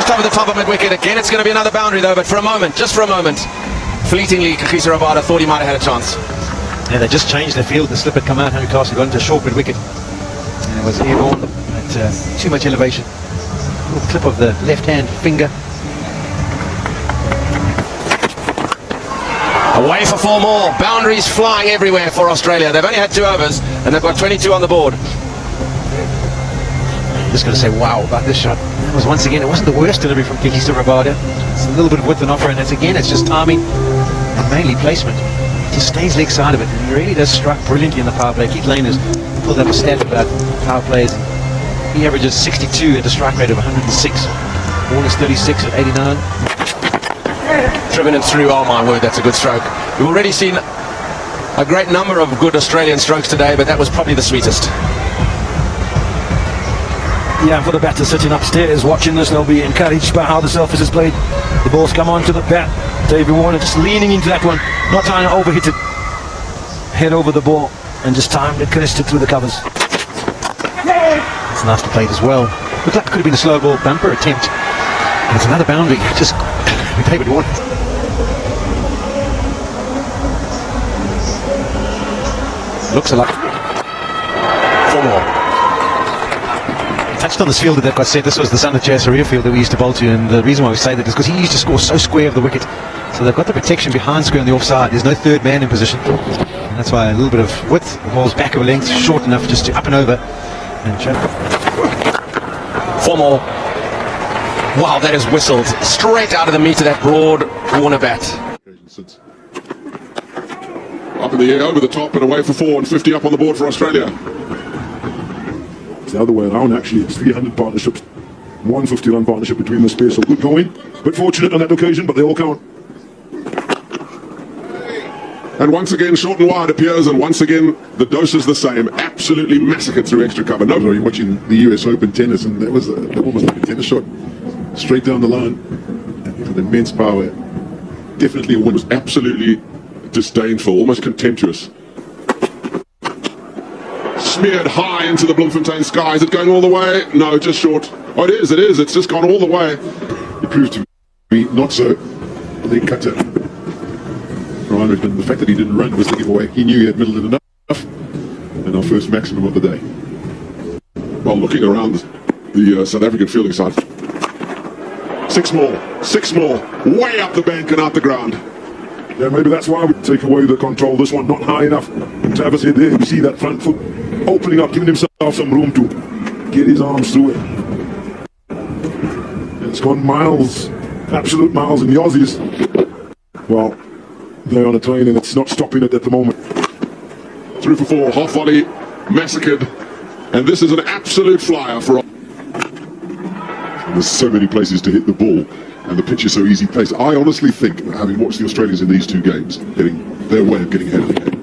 just over the top of mid-wicket. Again, it's going to be another boundary though, but for a moment, just for a moment, fleetingly, Kagiso Rabada thought he might have had a chance. Yeah, they just changed their field. The slip had come out, Henry Castle got into a short mid-wicket. And it was airborne at too much elevation. A little clip of the left-hand finger. Away for 4 more. Boundaries flying everywhere for Australia. They've only had 2 overs and they've got 22 on the board. Just going to say wow about this shot. It was once again, it wasn't the worst delivery from Kagiso Rabada. It's a little bit of width and offer, and it's just timing and mainly placement. He just stays leg side of it, and he really does strike brilliantly in the power play. Keith Lane has pulled up a stat about power plays. He averages 62 at a strike rate of 106. Warner's 36 at 89. Driven and through, oh my word, that's a good stroke. We've already seen a great number of good Australian strokes today, but that was probably the sweetest. Yeah, for the batters sitting upstairs watching this, they'll be encouraged by how the surface is played. The ball's come onto the bat. David Warner just leaning into that one, not trying to overhit it. Head over the ball and just timed it, crashed it through the covers. It's nicely played as well. Looked like it could have been a slow ball bumper attempt. And it's another boundary. Just David Warner. Looks like 4 more. Touched on this fielder that got set. This was the son of Jayasuriya field that we used to bowl to, and the reason why we say that is because he used to score so square of the wicket. So they've got the protection behind square on the offside. There's no third man in position, and that's why a little bit of width. The ball's back of a length, short enough just to up and over. And 4 more. Wow, that is whistled straight out of the meat of that broad Warner bat. Up in the air, over the top and away for 4 and 50 up on the board for Australia. It's the other way around actually. It's 300 partnerships, 150 run partnership between the space. So good going. Bit fortunate on that occasion, but they all count. And once again, short and wide appears, and once again, the dose is the same. Absolutely massacred through extra cover. I was watching the US Open tennis, and that was almost like a tennis shot, straight down the line, with immense power. Definitely a win. Was absolutely disdainful, almost contemptuous. Smeared high into the Bloemfontein sky. Is it going all the way? No, just short. Oh, it is. It's just gone all the way. It proves to be not so. They cut it. Ryan Richmond, the fact that he didn't run was the giveaway. He knew he had middled it enough. And our first maximum of the day. Well, looking around the South African fielding side. 6 more. 6 more. Way up the bank and out the ground. Yeah, maybe that's why we take away the control. This one not high enough. Travis head there, you see that front foot opening up, giving himself some room to get his arms through it. And it's gone miles, absolute miles, and the Aussies, well, they're on a train and it's not stopping it at the moment. Through for 4, half volley, massacred, and this is an absolute flyer for. And there's so many places to hit the ball. And the pitch is so easy placed. I honestly think, having watched the Australians in these 2 games, getting their way of getting ahead of the game.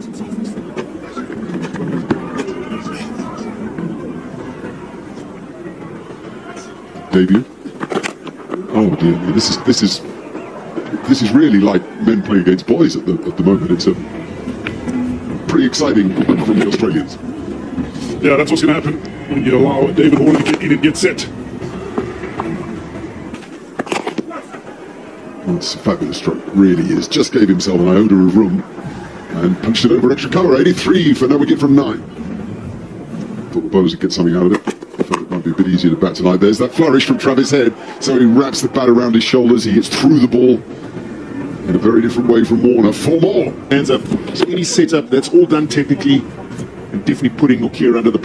Debut. Oh dear me, this is really like men playing against boys at the moment. It's pretty exciting from the Australians. Yeah, that's what's going to happen when you allow David Warner to get in and get set. It's a fabulous stroke, really is. Just gave himself an iota of room and punched it over extra cover. 83 for no wicket from 9. Thought the bowlers would get something out of it. Thought it might be a bit easier to bat tonight. There's that flourish from Travis Head. So he wraps the bat around his shoulders. He hits through the ball in a very different way from Warner. 4 more. Hands up. So any setup, that's all done technically, and definitely putting Nokia under the